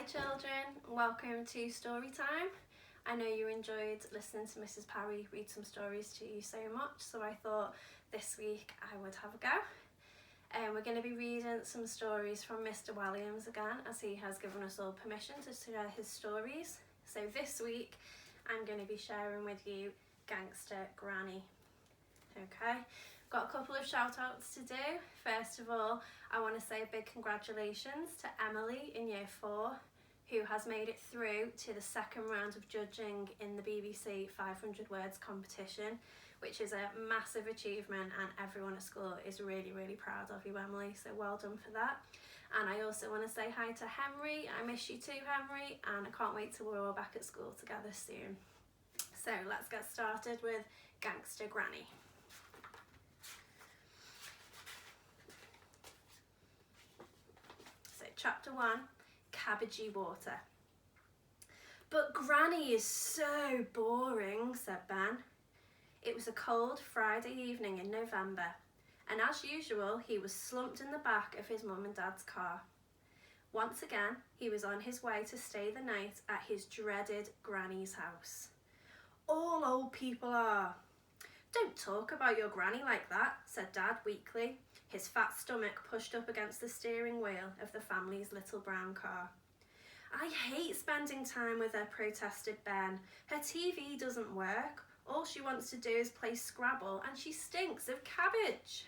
Hi children, welcome to story time. I know you enjoyed listening to Mrs Parry read some stories to you so much, so I thought this week I would have a go. We're going to be reading some stories from Mr Williams again, as he has given us all permission to share his stories. So this week I'm going to be sharing with you Gangster Granny. Okay, got a couple of shout outs to do. First of all, I want to say a big congratulations to Emily in year 4, who has made it through to the second round of judging in the BBC 500 words competition, which is a massive achievement, and everyone at school is really proud of you, Emily, so well done for that. And I also want to say hi to Henry. I miss you too, Henry, and I can't wait till we're all back at school together soon. So let's get started with Gangster Granny. So chapter 1, Cabbagey Water. But Granny is so boring, said Ben. It was a cold Friday evening in November, and as usual he was slumped in the back of his mum and dad's car. Once again he was on his way to stay the night at his dreaded Granny's house. All old people are. Don't talk about your granny like that, said Dad weakly, his fat stomach pushed up against the steering wheel of the family's little brown car. I hate spending time with her, protested Ben. Her TV doesn't work. All she wants to do is play Scrabble, and she stinks of cabbage.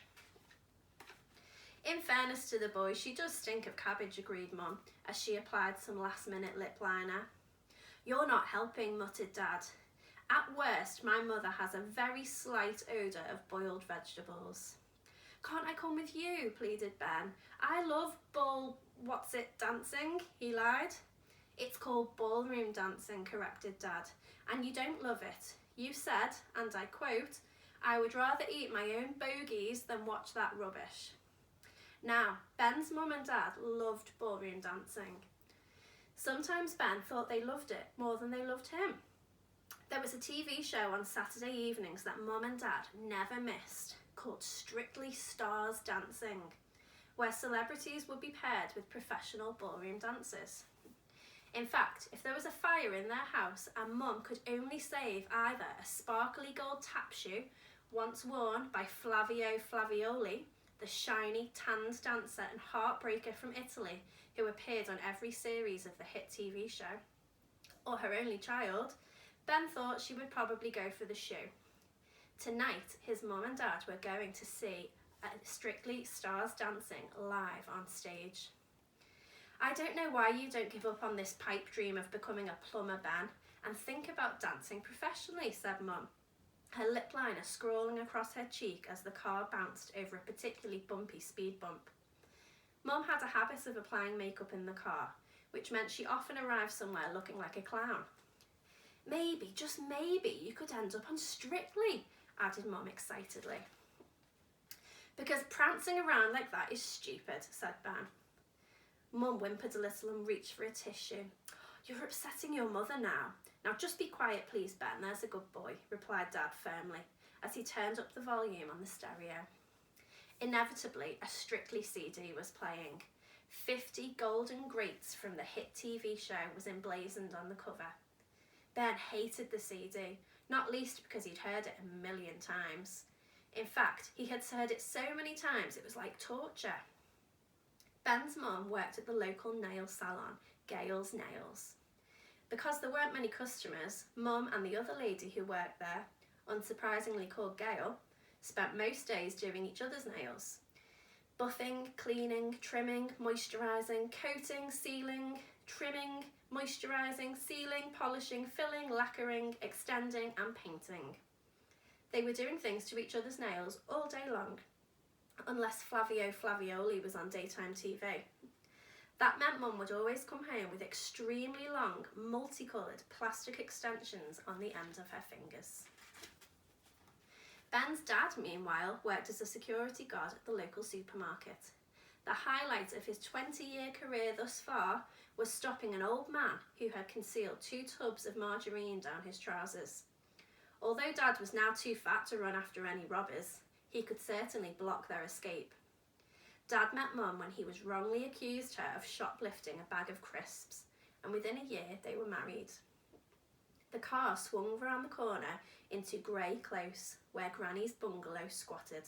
In fairness to the boy, she does stink of cabbage, agreed Mum, as she applied some last-minute lip liner. You're not helping, muttered Dad. At worst, my mother has a very slight odour of boiled vegetables. Can't I come with you, pleaded Ben. I love dancing, he lied. It's called ballroom dancing, corrected Dad, and you don't love it. You said, and I quote, I would rather eat my own bogies than watch that rubbish. Now, Ben's mum and dad loved ballroom dancing. Sometimes Ben thought they loved it more than they loved him. There was a TV show on Saturday evenings that Mum and Dad never missed, called Strictly Stars Dancing, where celebrities would be paired with professional ballroom dancers. In fact, if there was a fire in their house and Mum could only save either a sparkly gold tap shoe, once worn by Flavio Flavioli, the shiny, tanned dancer and heartbreaker from Italy who appeared on every series of the hit TV show, or her only child, Ben thought she would probably go for the shoe. Tonight, his mum and dad were going to see Strictly Stars Dancing live on stage. I don't know why you don't give up on this pipe dream of becoming a plumber, Ben, and think about dancing professionally, said Mum, her lip liner scrawling across her cheek as the car bounced over a particularly bumpy speed bump. Mum had a habit of applying makeup in the car, which meant she often arrived somewhere looking like a clown. Maybe, just maybe, you could end up on Strictly, added Mum excitedly. Because prancing around like that is stupid, said Ben. Mum whimpered a little and reached for a tissue. You're upsetting your mother now. Now just be quiet, please, Ben, there's a good boy, replied Dad firmly, as he turned up the volume on the stereo. Inevitably, a Strictly CD was playing. 50 golden greats from the hit TV show was emblazoned on the cover. Ben hated the CD, not least because he'd heard it a million times. In fact, he had heard it so many times it was like torture. Ben's mum worked at the local nail salon, Gale's Nails. Because there weren't many customers, Mum and the other lady who worked there, unsurprisingly called Gale, spent most days doing each other's nails. Buffing, cleaning, trimming, moisturising, coating, sealing, trimming, moisturising, sealing, polishing, filling, lacquering, extending and painting. They were doing things to each other's nails all day long, unless Flavio Flavioli was on daytime TV. That meant Mum would always come home with extremely long, multicoloured plastic extensions on the end of her fingers. Ben's dad, meanwhile, worked as a security guard at the local supermarket. The highlight of his 20-year career thus far was stopping an old man who had concealed 2 tubs of margarine down his trousers. Although Dad was now too fat to run after any robbers, he could certainly block their escape. Dad met Mum when he was wrongly accused her of shoplifting a bag of crisps, and within a year they were married. The car swung round the corner into Grey Close, where Granny's bungalow squatted.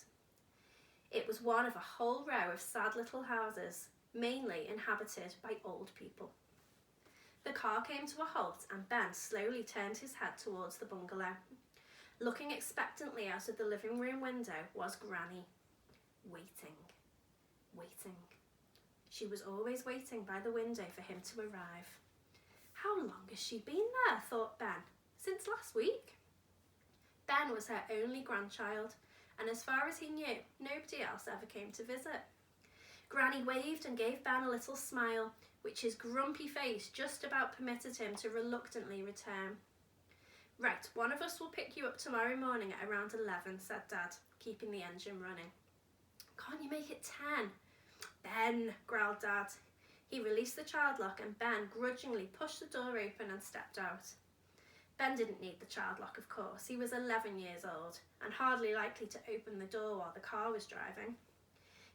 It was one of a whole row of sad little houses, mainly inhabited by old people. The car came to a halt and Ben slowly turned his head towards the bungalow. Looking expectantly out of the living room window was Granny, waiting. She was always waiting by the window for him to arrive. How long has she been there, thought Ben, since last week? Ben was her only grandchild, and as far as he knew, nobody else ever came to visit. Granny waved and gave Ben a little smile, which his grumpy face just about permitted him to reluctantly return. Right, one of us will pick you up tomorrow morning at around 11, said Dad, keeping the engine running. Can't you make it 10? Ben, growled Dad. He released the child lock and Ben grudgingly pushed the door open and stepped out. Ben didn't need the child lock, of course. He was 11 years old and hardly likely to open the door while the car was driving.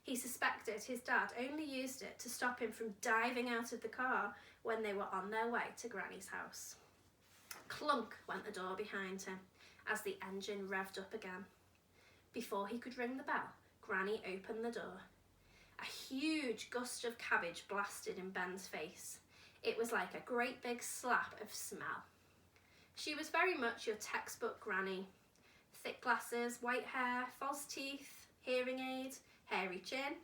He suspected his dad only used it to stop him from diving out of the car when they were on their way to Granny's house. Clunk went the door behind him as the engine revved up again. Before he could ring the bell, Granny opened the door. A huge gust of cabbage blasted in Ben's face. It was like a great big slap of smell. She was very much your textbook Granny. Thick glasses, white hair, false teeth, hearing aid, hairy chin,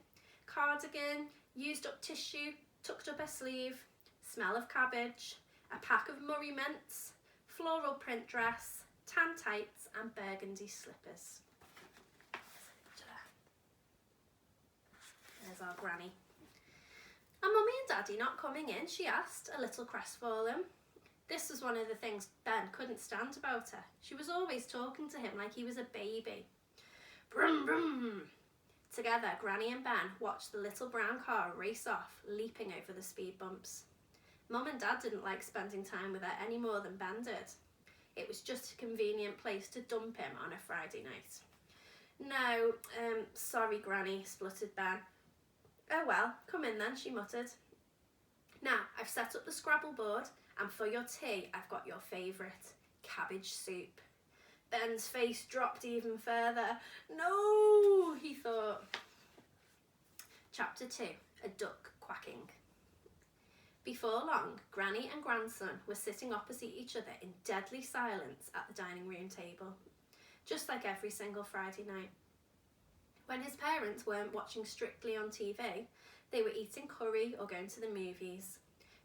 cardigan, used up tissue, tucked up her sleeve, smell of cabbage, a pack of Murray mints, floral print dress, tan tights and burgundy slippers. There's our Granny. Are Mummy and Daddy not coming in? She asked, a little crestfallen. This was one of the things Ben couldn't stand about her. She was always talking to him like he was a baby. Brum, brum. Together, Granny and Ben watched the little brown car race off, leaping over the speed bumps. Mum and Dad didn't like spending time with her any more than Ben did. It was just a convenient place to dump him on a Friday night. No, sorry, Granny, spluttered Ben. Oh well, come in then, she muttered. Now, I've set up the Scrabble board, and for your tea, I've got your favourite, cabbage soup. Ben's face dropped even further. No, he thought. Chapter 2, A Duck Quacking. Before long, Granny and grandson were sitting opposite each other in deadly silence at the dining room table, just like every single Friday night. When his parents weren't watching Strictly on TV, they were eating curry or going to the movies.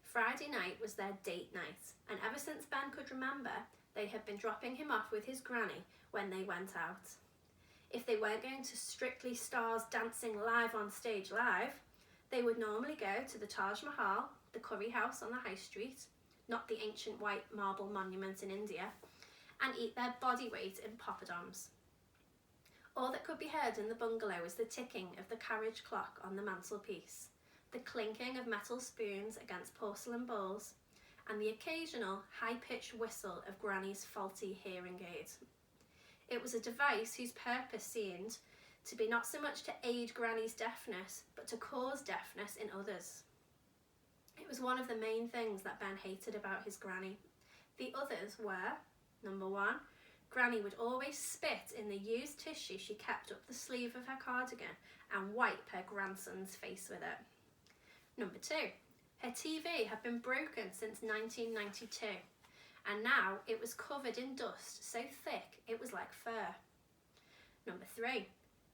Friday night was their date night, and ever since Ben could remember, they had been dropping him off with his granny when they went out. If they weren't going to Strictly Stars Dancing Live on Stage Live, they would normally go to the Taj Mahal, the curry house on the high street, not the ancient white marble monument in India, and eat their body weight in poppadoms. All that could be heard in the bungalow was the ticking of the carriage clock on the mantelpiece, the clinking of metal spoons against porcelain bowls, and the occasional high-pitched whistle of Granny's faulty hearing aid. It was a device whose purpose seemed to be not so much to aid Granny's deafness, but to cause deafness in others. It was one of the main things that Ben hated about his granny. The others were, number 1, Granny would always spit in the used tissue she kept up the sleeve of her cardigan and wipe her grandson's face with it. Number 2, her TV had been broken since 1992, and now it was covered in dust so thick it was like fur. Number 3,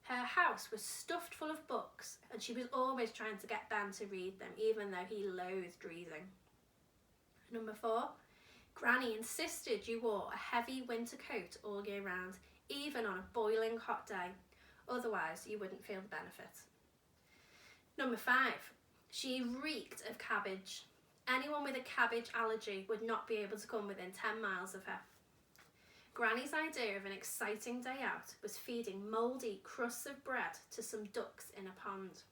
her house was stuffed full of books, and she was always trying to get Ben to read them, even though he loathed reading. Number 4, Granny insisted you wore a heavy winter coat all year round, even on a boiling hot day, otherwise you wouldn't feel the benefit. Number 5, she reeked of cabbage. Anyone with a cabbage allergy would not be able to come within 10 miles of her. Granny's idea of an exciting day out was feeding mouldy crusts of bread to some ducks in a pond.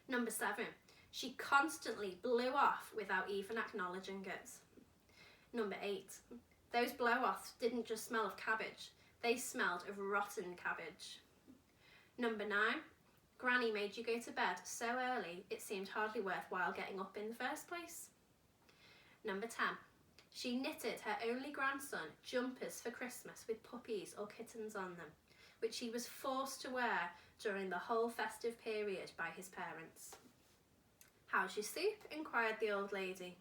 Number 7, she constantly blew off without even acknowledging it. Number 8, those blow-offs didn't just smell of cabbage, they smelled of rotten cabbage. Number 9, Granny made you go to bed so early it seemed hardly worthwhile getting up in the first place. Number 10. She knitted her only grandson jumpers for Christmas with puppies or kittens on them, which he was forced to wear during the whole festive period by his parents. "How's your soup?" inquired the old lady.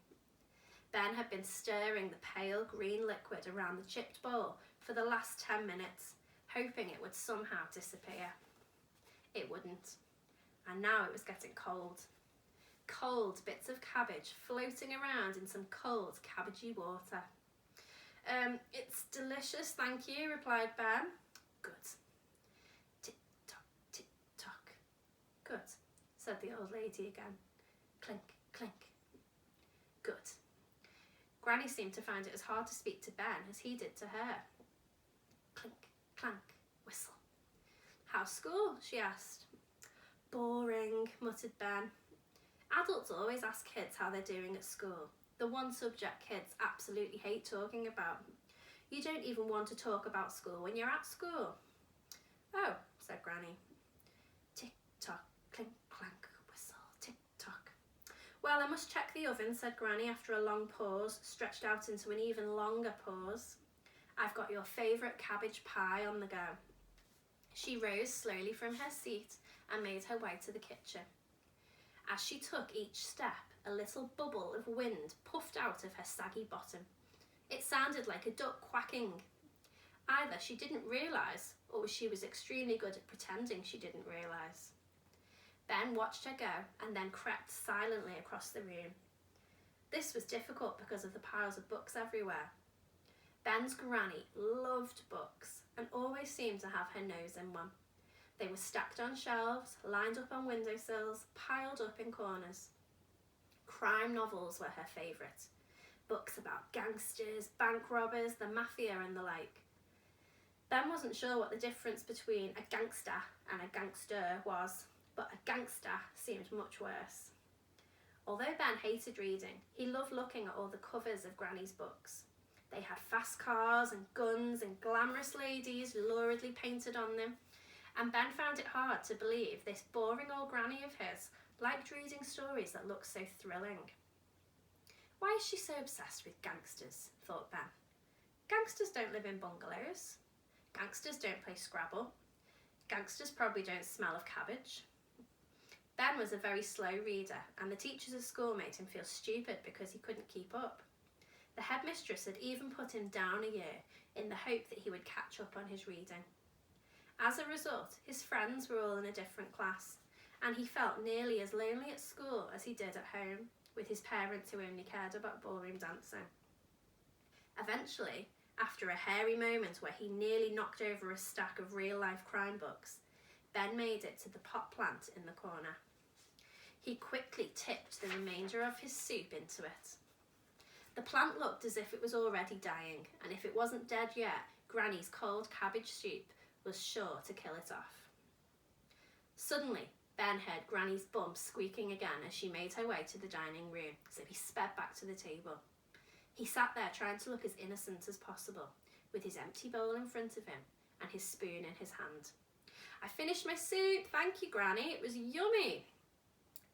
Ben had been stirring the pale green liquid around the chipped bowl for the last 10 minutes, hoping it would somehow disappear. It wouldn't, and now it was getting cold. Cold bits of cabbage floating around in some cold cabbagey water. It's delicious, thank you," replied Ben. "Good. Tick-tock, tick-tock. Good," said the old lady again. Clink, clink. Good. Granny seemed to find it as hard to speak to Ben as he did to her. Clink, clank, whistle. "How's school?" she asked. "Boring," muttered Ben. Adults always ask kids how they're doing at school, the one subject kids absolutely hate talking about. You don't even want to talk about school when you're at school. "Oh," said Granny. Tick-tock, clink, clank, whistle, tick-tock. "Well, I must check the oven," said Granny after a long pause, stretched out into an even longer pause. "I've got your favourite cabbage pie on the go." She rose slowly from her seat and made her way to the kitchen. As she took each step, a little bubble of wind puffed out of her saggy bottom. It sounded like a duck quacking. Either she didn't realise, or she was extremely good at pretending she didn't realise. Ben watched her go and then crept silently across the room. This was difficult because of the piles of books everywhere. Ben's granny loved books and always seemed to have her nose in one. They were stacked on shelves, lined up on windowsills, piled up in corners. Crime novels were her favourite. Books about gangsters, bank robbers, the mafia and the like. Ben wasn't sure what the difference between a gangster and a gangster was, but a gangster seemed much worse. Although Ben hated reading, he loved looking at all the covers of Granny's books. They had fast cars and guns and glamorous ladies luridly painted on them, and Ben found it hard to believe this boring old granny of his liked reading stories that looked so thrilling. "Why is she so obsessed with gangsters?" thought Ben. "Gangsters don't live in bungalows. Gangsters don't play Scrabble. Gangsters probably don't smell of cabbage." Ben was a very slow reader, and the teachers at school made him feel stupid because he couldn't keep up. The headmistress had even put him down a year in the hope that he would catch up on his reading. As a result, his friends were all in a different class, and he felt nearly as lonely at school as he did at home, with his parents who only cared about ballroom dancing. Eventually, after a hairy moment where he nearly knocked over a stack of real-life crime books, Ben made it to the pot plant in the corner. He quickly tipped the remainder of his soup into it. The plant looked as if it was already dying, and if it wasn't dead yet, Granny's cold cabbage soup was sure to kill it off. Suddenly, Ben heard Granny's bum squeaking again as she made her way to the dining room, so he sped back to the table. He sat there trying to look as innocent as possible, with his empty bowl in front of him and his spoon in his hand. "I finished my soup, thank you, Granny, it was yummy."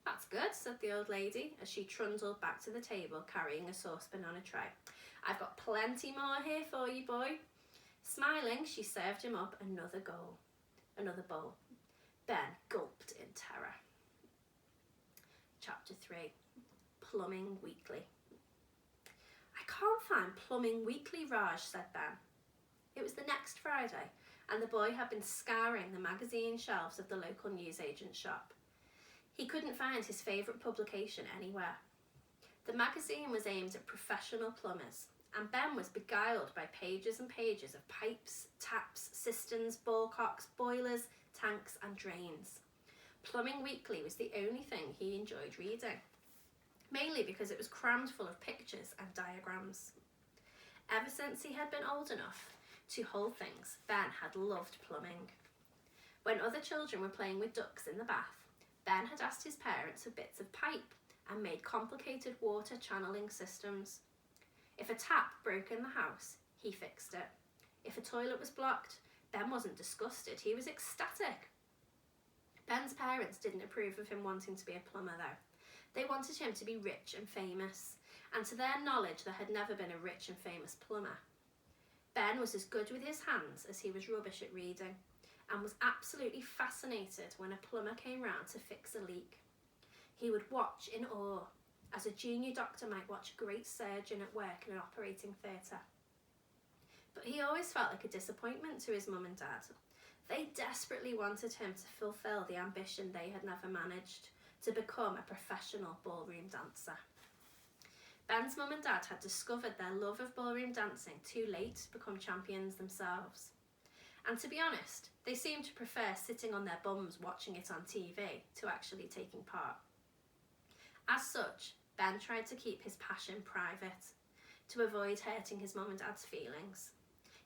"That's good," said the old lady as she trundled back to the table carrying a saucepan on a tray. "I've got plenty more here for you, boy." Smiling, she served him up another bowl. Ben gulped in terror. Chapter 3. Plumbing Weekly. "I can't find Plumbing Weekly, Raj," said Ben. It was the next Friday, and the boy had been scouring the magazine shelves of the local newsagent shop. He couldn't find his favourite publication anywhere. The magazine was aimed at professional plumbers, and Ben was beguiled by pages and pages of pipes, taps, cisterns, ballcocks, boilers, tanks and drains. Plumbing Weekly was the only thing he enjoyed reading, mainly because it was crammed full of pictures and diagrams. Ever since he had been old enough to hold things, Ben had loved plumbing. When other children were playing with ducks in the bath, Ben had asked his parents for bits of pipe and made complicated water channeling systems. If a tap broke in the house, he fixed it. If a toilet was blocked, Ben wasn't disgusted, he was ecstatic. Ben's parents didn't approve of him wanting to be a plumber though. They wanted him to be rich and famous, and to their knowledge there had never been a rich and famous plumber. Ben was as good with his hands as he was rubbish at reading, and was absolutely fascinated when a plumber came round to fix a leak. He would watch in awe, as a junior doctor might watch a great surgeon at work in an operating theatre. But he always felt like a disappointment to his mum and dad. They desperately wanted him to fulfil the ambition they had never managed, to become a professional ballroom dancer. Ben's mum and dad had discovered their love of ballroom dancing too late to become champions themselves. And to be honest, they seemed to prefer sitting on their bums watching it on TV to actually taking part. As such, Ben tried to keep his passion private, to avoid hurting his mum and dad's feelings.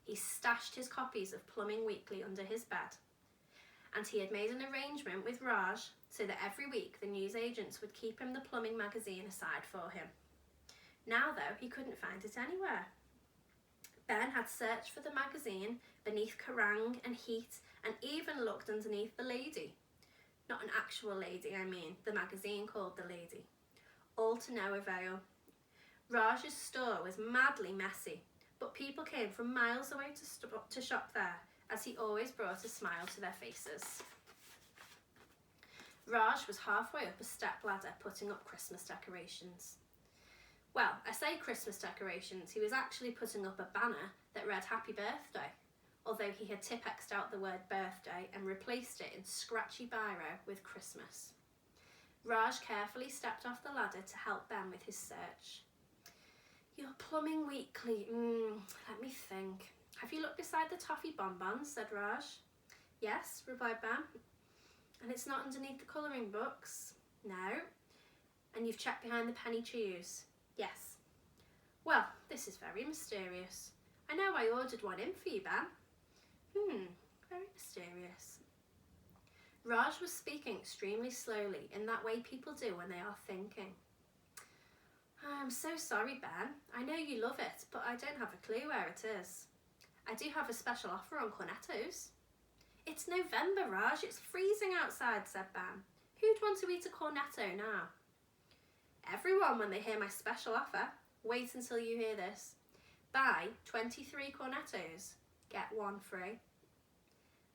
He stashed his copies of Plumbing Weekly under his bed, and he had made an arrangement with Raj so that every week the newsagents would keep him the plumbing magazine aside for him. Now though, he couldn't find it anywhere. Ben had searched for the magazine beneath Kerrang and Heat, and even looked underneath The Lady. Not an actual lady, I mean, the magazine called The Lady. All to no avail. Raj's store was madly messy, but people came from miles away to shop there, as he always brought a smile to their faces. Raj was halfway up a stepladder putting up Christmas decorations. Well, I say Christmas decorations, he was actually putting up a banner that read Happy Birthday, although he had Tipp-X'd out the word birthday and replaced it in scratchy biro with Christmas. Raj carefully stepped off the ladder to help Ben with his search. Your Plumbing Weekly, let me think. Have you looked beside the toffee bonbons, said Raj. Yes, replied Ben. And it's not underneath the colouring books? No. And you've checked behind the penny chews? Yes. Well, this is very mysterious. I know I ordered one in for you, Ben. Very mysterious. Raj was speaking extremely slowly, in that way people do when they are thinking. I'm so sorry, Ben. I know you love it, but I don't have a clue where it is. I do have a special offer on cornettos. It's November, Raj. It's freezing outside, said Ben. Who'd want to eat a cornetto now? Everyone when they hear my special offer. Wait until you hear this. Buy 23 cornettos, get one free.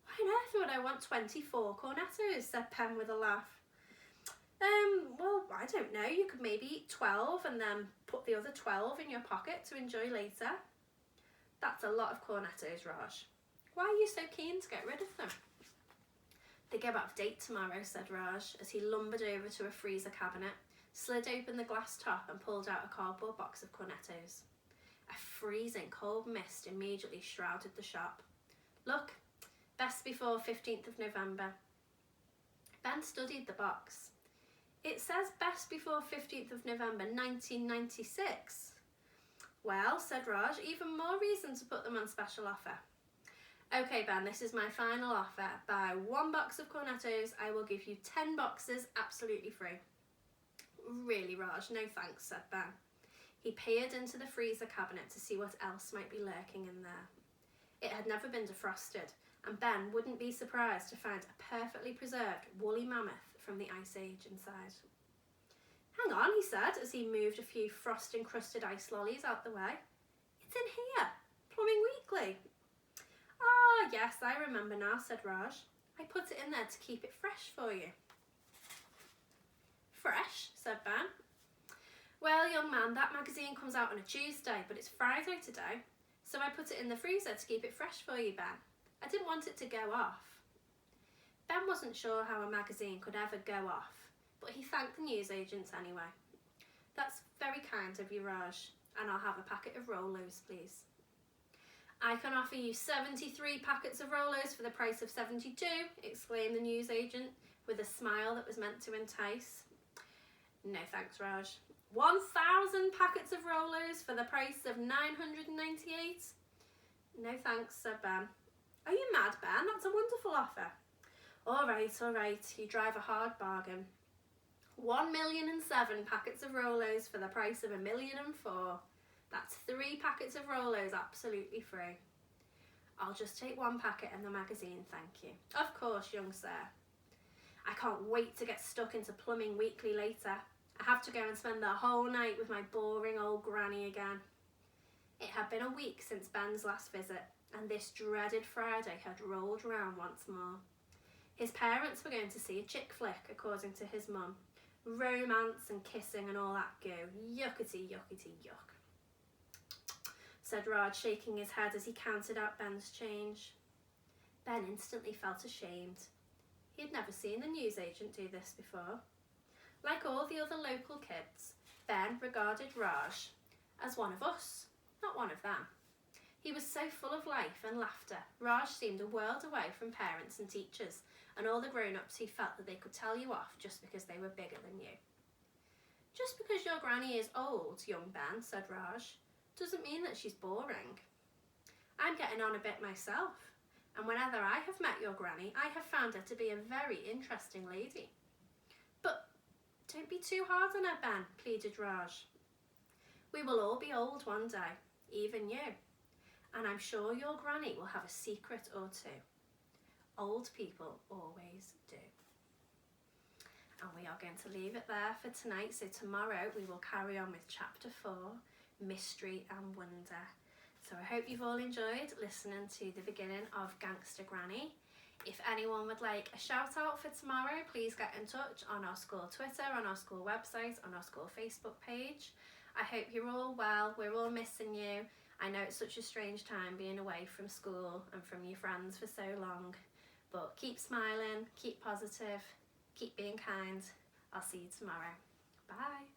Why on earth would I want 24 cornettos, said Ben with a laugh. Well, I don't know. You could maybe eat 12 and then put the other 12 in your pocket to enjoy later. That's a lot of cornettos, Raj. Why are you so keen to get rid of them? They go out of date tomorrow, said Raj, as he lumbered over to a freezer cabinet, slid open the glass top and pulled out a cardboard box of cornettos. A freezing cold mist immediately shrouded the shop. Look, best before 15th of November. Ben studied the box. It says best before 15th of November 1996. Well, said Raj, even more reason to put them on special offer. Okay, Ben, this is my final offer. Buy 1 box of cornettos, I will give you 10 boxes absolutely free. Really, Raj, no thanks, said Ben. He peered into the freezer cabinet to see what else might be lurking in there. It had never been defrosted, and Ben wouldn't be surprised to find a perfectly preserved woolly mammoth from the Ice Age inside. Hang on, he said, as he moved a few frost-encrusted ice lollies out the way. It's in here, Plumbing Weekly. Ah, yes, I remember now, said Raj. I put it in there to keep it fresh for you. Fresh, said Ben. Well, young man, that magazine comes out on a Tuesday, but it's Friday today, so I put it in the freezer to keep it fresh for you, Ben. I didn't want it to go off. Ben wasn't sure how a magazine could ever go off, but he thanked the newsagents anyway. That's very kind of you, Raj, and I'll have a packet of Rolos, please. I can offer you 73 packets of Rolos for the price of 72, exclaimed the newsagent with a smile that was meant to entice. No thanks, Raj. 1,000 packets of Rolos for the price of 998? No thanks, said Ben. Are you mad, Ben? That's a wonderful offer. All right, you drive a hard bargain. 1,000,007 packets of Rolos for the price of 1,000,004. That's 3 packets of Rolos absolutely free. I'll just take 1 packet and the magazine, thank you. Of course, young sir. I can't wait to get stuck into Plumbing Weekly later. I have to go and spend the whole night with my boring old granny again. It had been a week since Ben's last visit, and this dreaded Friday had rolled round once more. His parents were going to see a chick flick, according to his mum. Romance and kissing and all that go. Yuckety, yuckety, yuck, said Raj, shaking his head as he counted out Ben's change. Ben instantly felt ashamed. He had never seen the newsagent do this before. Like all the other local kids, Ben regarded Raj as one of us, not one of them. He was so full of life and laughter. Raj seemed a world away from parents and teachers and all the grown-ups who felt that they could tell you off just because they were bigger than you. Just because your granny is old, young Ben, said Raj, doesn't mean that she's boring. I'm getting on a bit myself, and whenever I have met your granny, I have found her to be a very interesting lady. But don't be too hard on her, Ben, pleaded Raj. We will all be old one day, even you, and I'm sure your granny will have a secret or two. Old people always do. And we are going to leave it there for tonight. So tomorrow we will carry on with chapter 4, Mystery and Wonder. So I hope you've all enjoyed listening to the beginning of Gangster Granny. If anyone would like a shout out for tomorrow, please get in touch on our school Twitter, on our school website, on our school Facebook page. I hope you're all well. We're all missing you. I know it's such a strange time being away from school and from your friends for so long. But keep smiling, keep positive, keep being kind. I'll see you tomorrow. Bye.